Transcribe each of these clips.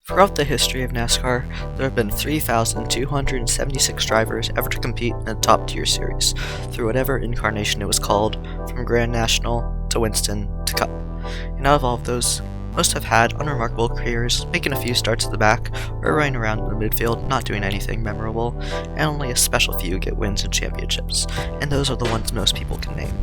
Throughout the history of NASCAR, there have been 3,276 drivers ever to compete in a top-tier series, through whatever incarnation it was called, from Grand National to Winston to Cup. And out of all of those, most have had unremarkable careers, making a few starts at the back, or running around in the midfield, not doing anything memorable, and only a special few get wins and championships, and those are the ones most people can name.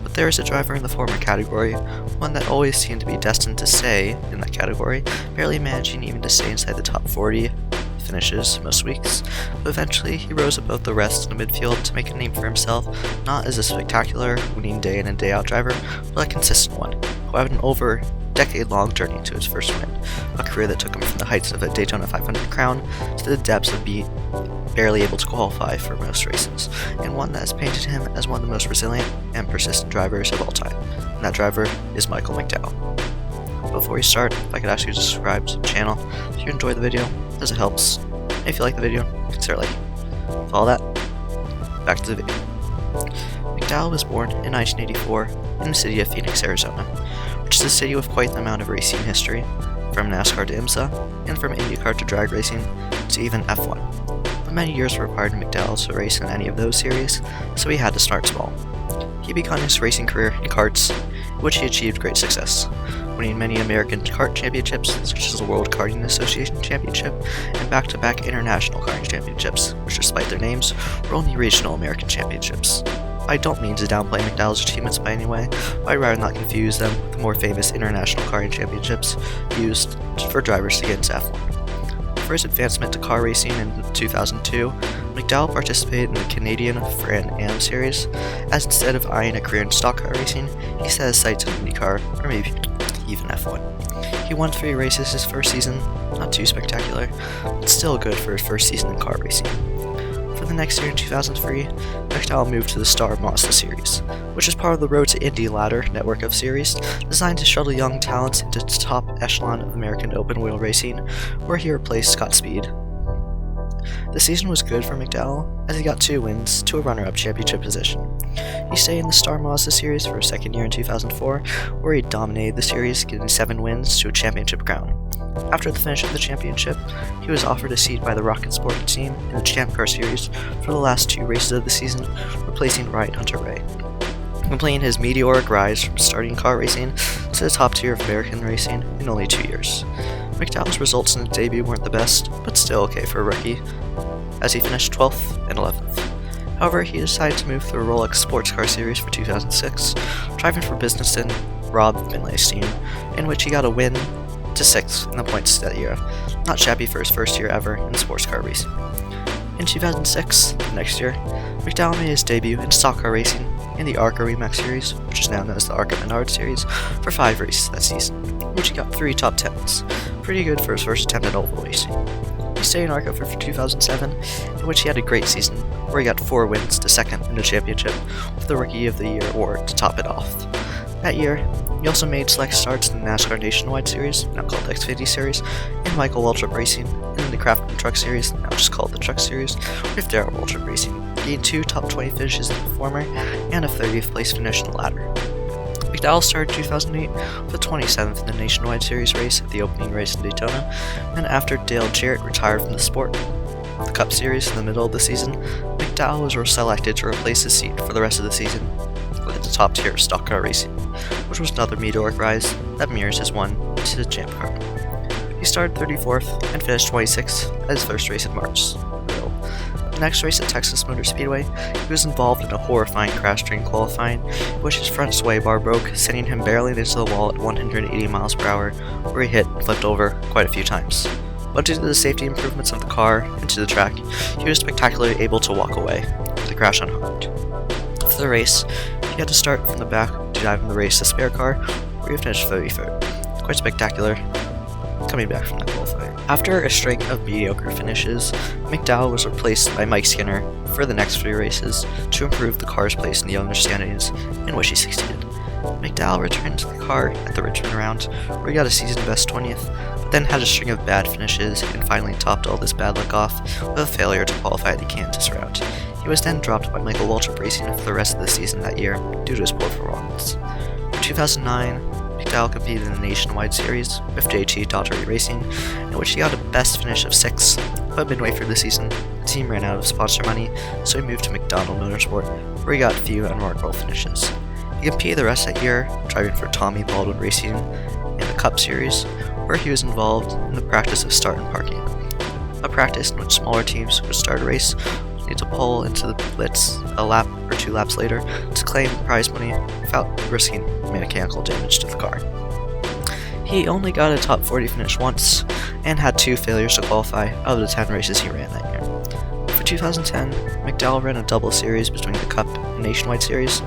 But there is a driver in the former category, one that always seemed to be destined to stay in that category, barely managing even to stay inside the top 40 finishes most weeks, but eventually he rose above the rest in the midfield to make a name for himself, not as a spectacular, winning day in and day out driver, but a consistent one, who had an over decade-long journey to his first win, a career that took him from the heights of a Daytona 500 crown to the depths of being barely able to qualify for most races, and one that has painted him as one of the most resilient and persistent drivers of all time, and that driver is Michael McDowell. Before we start, if I could ask you to subscribe to the channel if you enjoy the video, as it helps. And if you like the video, consider liking. With all that, back to the video. McDowell was born in 1984 in the city of Phoenix, Arizona, which is a city with quite the amount of racing history, from NASCAR to IMSA, and from IndyCar to drag racing, to even F1. But many years were required McDowell to race in any of those series, so he had to start small. He began his racing career in karts, in which he achieved great success, winning many American kart championships, such as the World Karting Association Championship, and back-to-back international karting championships, which despite their names, were only regional American championships. I don't mean to downplay McDowell's achievements by any way, but I'd rather not confuse them with the more famous international karting championships used for drivers to get into F1. For his advancement to car racing in 2002, McDowell participated in the Canadian Fran-Am series, as instead of eyeing a career in stock car racing, he set his sights on IndyCar, or maybe even F1. He won 3 races his first season, not too spectacular, but still good for his first season in car racing. For the next year in 2003, McDowell moved to the Star Mazda series, which is part of the Road to Indy ladder network of series, designed to shuttle young talents into the top echelon of American open-wheel racing, where he replaced Scott Speed. The season was good for McDowell, as he got 2 wins to a runner-up championship position. He stayed in the Star Mazda series for a second year in 2004, where he dominated the series, getting 7 wins to a championship crown. After the finish of the championship, he was offered a seat by the Rocket Sport team in the Champ Car series for the last 2 races of the season, replacing Ryan Hunter-Reay, completing his meteoric rise from starting car racing to the top tier of American racing in only 2 years. McDowell's results in his debut weren't the best, but still okay for a rookie, as he finished 12th and 11th. However, he decided to move to the Rolex Sports Car Series for 2006, driving for businessman Rob Finlay's team, in which he got a win to 6th in the points that year, not shabby for his first year ever in sports car racing. In 2006, the next year, McDowell made his debut in stock car racing in the ARCA Remax Series, which is now known as the ARCA Menard Series, for 5 races that season, in which he got 3 top 10s, pretty good for his first attempt at oval racing. He stayed in ARCA for 2007, in which he had a great season, where he got 4 wins to 2nd in the championship, with the Rookie of the Year award to top it off. That year, he also made select starts in the NASCAR Nationwide Series, now called the Xfinity Series, in Michael Waltrip Racing, and in the Craftsman Truck Series, now just called the Truck Series, with Darrell Waltrip Racing, getting 2 top 20 finishes in the former, and a 30th place finish in the latter. McDowell started 2008 with 27th in the Nationwide Series race at the opening race in Daytona, and after Dale Jarrett retired from the sport, the Cup Series in the middle of the season, McDowell was selected to replace his seat for the rest of the season with the top tier of stock car racing, which was another meteoric rise that mirrors his one to the Champ Car. He started 34th and finished 26th at his first race in March. The next race at Texas Motor Speedway, he was involved in a horrifying crash during qualifying, in which his front sway bar broke, sending him barreling into the wall at 180 miles per hour, where he hit and flipped over quite a few times. But due to the safety improvements of the car and to the track, he was spectacularly able to walk away, with the crash unharmed. For the race, he had to start from the back to dive in the race to spare car, where he finished 33rd. Quite spectacular, coming back from that qualifying. After a string of mediocre finishes, McDowell was replaced by Mike Skinner for the next 3 races to improve the car's place in the owner's standings, in which he succeeded. McDowell returned to the car at the Richmond round, where he got a season best 20th, but then had a string of bad finishes and finally topped all this bad luck off with a failure to qualify at the Kansas route. He was then dropped by Michael Waltrip Racing for the rest of the season that year due to his poor performance. In 2009, McDowell competed in the nationwide series with JT Daugherty Racing, in which he got a best finish of 6th, but midway through the season, the team ran out of sponsor money, so he moved to McDonald Motorsport, where he got a few unremarkable finishes. He competed the rest of that year, driving for Tommy Baldwin Racing in the Cup Series, where he was involved in the practice of start and parking, a practice in which smaller teams would start a race, need to pull into the blitz a lap or 2 laps later to claim prize money without risking mechanical damage to the car. He only got a top 40 finish once and had 2 failures to qualify out of the 10 races he ran that year. For 2010, McDowell ran a double series between the Cup and Nationwide Series,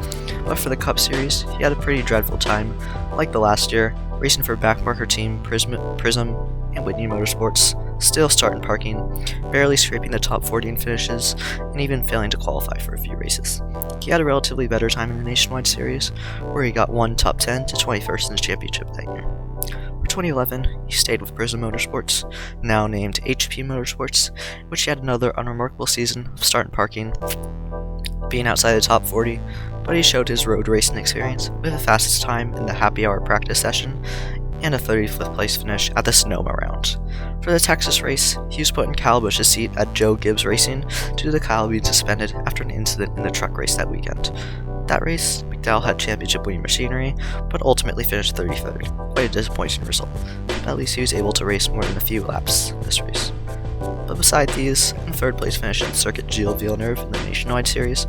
but for the Cup Series, he had a pretty dreadful time, like the last year, racing for backmarker team Prism and Whitney Motorsports, still starting parking, barely scraping the top 40 in finishes, and even failing to qualify for a few races. He had a relatively better time in the Nationwide Series, where he got 1 top 10 to 21st in the championship that year. For 2011, he stayed with Prism Motorsports, now named HP Motorsports, which he had another unremarkable season of starting parking, being outside the top 40, but he showed his road racing experience with the fastest time in the happy hour practice session and a 35th place finish at the Sonoma round. For the Texas race, he was put in Kyle Busch's seat at Joe Gibbs Racing due to the Kyle being suspended after an incident in the truck race that weekend. That race, McDowell had championship winning machinery, but ultimately finished 33rd, quite a disappointing result, but at least he was able to race more than a few laps this race. But beside these, in 3rd place finish at Circuit Gilles Villeneuve in the Nationwide Series,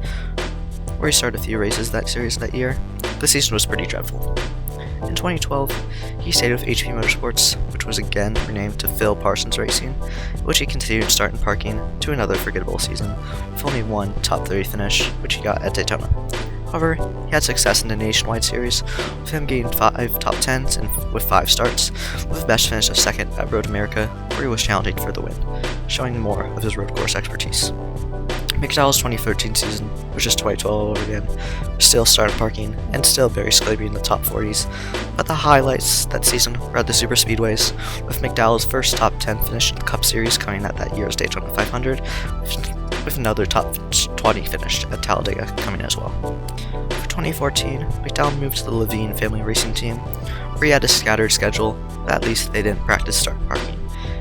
where he started a few races that series that year, the season was pretty dreadful. In 2012, he stayed with HP Motorsports, which was again renamed to Phil Parsons Racing, which he continued starting parking to another forgettable season, with only 1 top 30 finish, which he got at Daytona. However, he had success in the Nationwide Series, with him getting 5 top 10s and with 5 starts, with a best finish of 2nd at Road America, where he was challenging for the win, showing more of his road course expertise. McDowell's 2013 season, which is 2012 all over again, was still starting parking and still barely scraping in the top 40s, but the highlights that season were at the super speedways, with McDowell's first top 10 finish in the Cup Series coming at that year's Daytona 500, with another top 20 finish at Talladega coming as well. For 2014, McDowell moved to the Levine family racing team, where he had a scattered schedule, but at least they didn't practice start parking.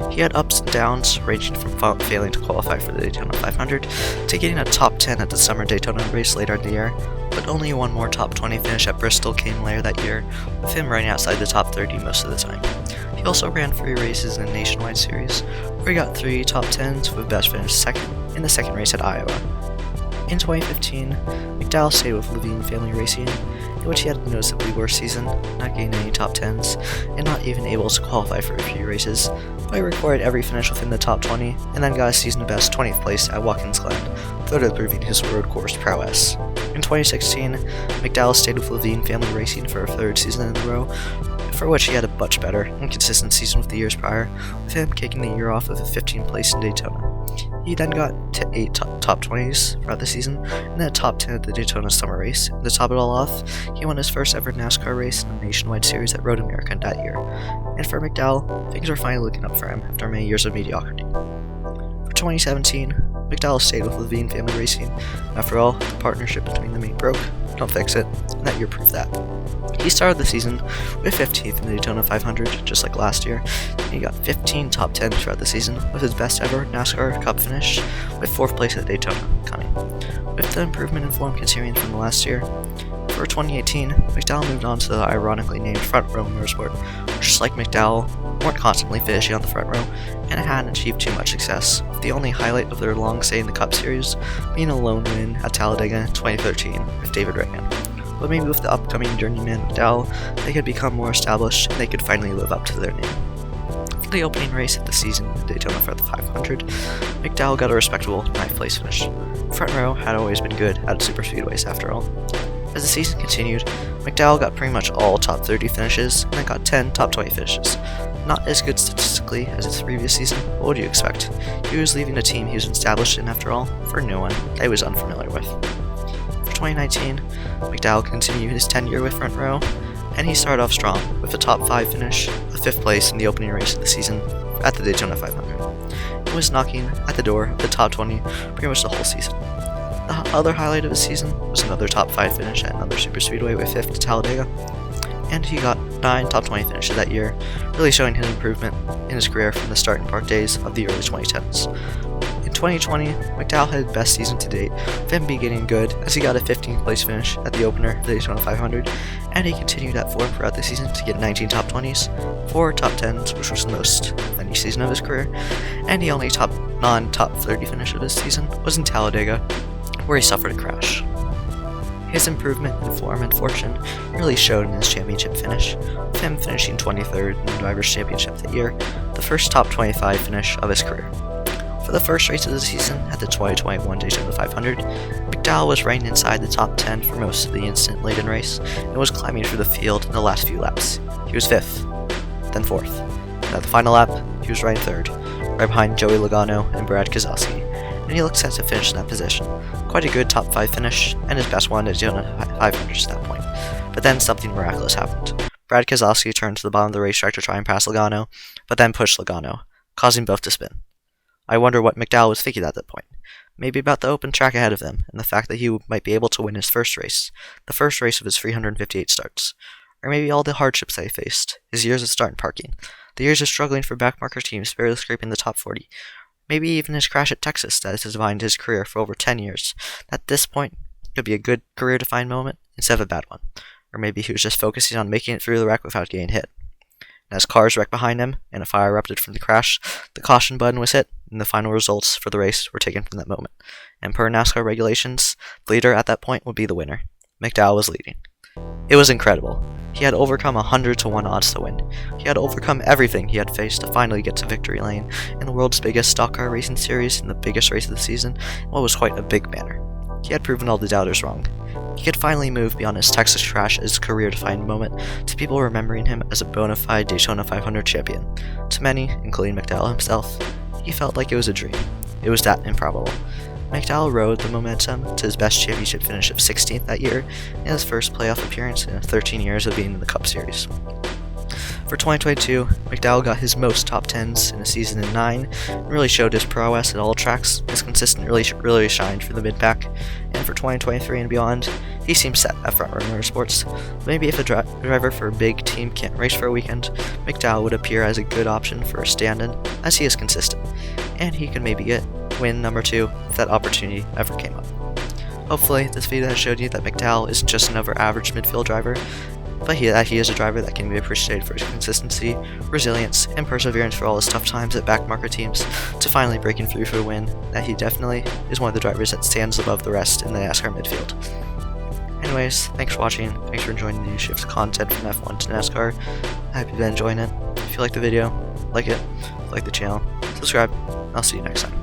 He had ups and downs, ranging from failing to qualify for the Daytona 500 to getting a top 10 at the Summer Daytona race later in the year, but only one more top 20 finish at Bristol came later that year, with him running outside the top 30 most of the time. He also ran 3 races in the Nationwide Series, where he got 3 top 10s with best finish 2nd in the 2nd race at Iowa. In 2015, McDowell stayed with Levine Family Racing, in which he had a noticeably worse season, not getting any top 10s, and not even able to qualify for a few races, but he recorded every finish within the top 20, and then got a season best 20th place at Watkins Glen, further proving his road course prowess. In 2016, McDowell stayed with Levine Family Racing for a 3rd season in a row, for which he had a much better and consistent season with the years prior, with him kicking the year off with a 15th place in Daytona. He then got to 8 top 20s throughout the season, and then a top 10 at the Daytona Summer Race. And to top it all off, he won his first ever NASCAR race in the Nationwide Series at Road America that year. And for McDowell, things were finally looking up for him after many years of mediocrity. For 2017, McDowell stayed with Levine Family Racing. After all, the partnership between them ain't broke, don't fix it, and that year proved that. He started the season with 15th in the Daytona 500, just like last year, and he got 15 top 10s throughout the season, with his best ever NASCAR Cup finish, with 4th place at Daytona coming. With the improvement in form continuing from the last year, for 2018, McDowell moved on to the ironically named Front Row Motorsport, which, just like McDowell, weren't constantly finishing on the front row, and hadn't achieved too much success, with the only highlight of their long stay in the Cup Series being a lone win at Talladega in 2013 with David Reagan. But maybe with the upcoming journeyman McDowell, they could become more established and they could finally live up to their name. For the opening race of the season in Daytona for the 500, McDowell got a respectable 9th place finish. Front row had always been good at super speedways after all. As the season continued, McDowell got pretty much all top 30 finishes and then got 10 top 20 finishes. Not as good statistically as its previous season, but what do you expect? He was leaving a team he was established in after all, for a new one that he was unfamiliar with. For 2019, McDowell continued his tenure with Front Row, and he started off strong with a top 5 finish, a 5th place in the opening race of the season at the Daytona 500. He was knocking at the door of the top 20 pretty much the whole season. The other highlight of his season was another top 5 finish at another super speedway with 5th to Talladega, and he got 9 top 20 finishes that year, really showing his improvement in his career from the start and park days of the early 2010s. In 2020, McDowell had his best season to date, with him beginning good as he got a 15th place finish at the opener of the Daytona 500, and he continued that form throughout the season to get 19 top 20s, 4 top 10s, which was the most of any season of his career, and the only non-top 30 finish of his season was in Talladega, where he suffered a crash. His improvement in form and fortune really showed in his championship finish, with him finishing 23rd in the Drivers' Championship that year, the first top 25 finish of his career. For the first race of the season at the 2021 Daytona 500, McDowell was right inside the top 10 for most of the incident-laden race and was climbing through the field in the last few laps. He was 5th, then 4th, and at the final lap, he was right 3rd, right behind Joey Logano and Brad Keselowski, and he looked set to finish in that position. Quite a good top 5 finish, and his best one at Daytona 500 at that point. But then something miraculous happened. Brad Keselowski turned to the bottom of the racetrack to try and pass Logano, but then pushed Logano, causing both to spin. I wonder what McDowell was thinking at that point. Maybe about the open track ahead of them, and the fact that he might be able to win his first race, the first race of his 358 starts. Or maybe all the hardships that he faced, his years of start and parking, the years of struggling for backmarker teams barely scraping the top 40, maybe even his crash at Texas that has defined his career for over 10 years. At this point, it could be a good career-defined moment instead of a bad one. Or maybe he was just focusing on making it through the wreck without getting hit. And as cars wrecked behind him and a fire erupted from the crash, the caution button was hit, and the final results for the race were taken from that moment. And per NASCAR regulations, the leader at that point would be the winner. McDowell was leading. It was incredible. He had overcome 100-to-1 odds to win. He had overcome everything he had faced to finally get to victory lane in the world's biggest stock car racing series in the biggest race of the season, in what was quite a big banner. He had proven all the doubters wrong. He could finally move beyond his Texas crash as a career-defining moment to people remembering him as a bona fide Daytona 500 champion. To many, including McDowell himself, he felt like it was a dream. It was that improbable. McDowell rode the momentum to his best championship finish of 16th that year and his first playoff appearance in 13 years of being in the Cup Series. For 2022, McDowell got his most top 10s in a season in 9 and really showed his prowess at all tracks. His consistency really shined for the mid-pack, and for 2023 and beyond, he seems set at Front Row Motorsports. Maybe if a driver for a big team can't race for a weekend, McDowell would appear as a good option for a stand-in, as he is consistent, and he could maybe get win number 2 if that opportunity ever came up. Hopefully, this video has showed you that McDowell isn't just another average midfield driver, but that he is a driver that can be appreciated for his consistency, resilience, and perseverance for all his tough times at backmarker teams to finally breaking through for a win, that he definitely is one of the drivers that stands above the rest in the NASCAR midfield. Anyways, thanks for watching, thanks for enjoying the new shift content from F1 to NASCAR. I hope you've been enjoying it. If you like the video, like it, like the channel, subscribe, and I'll see you next time.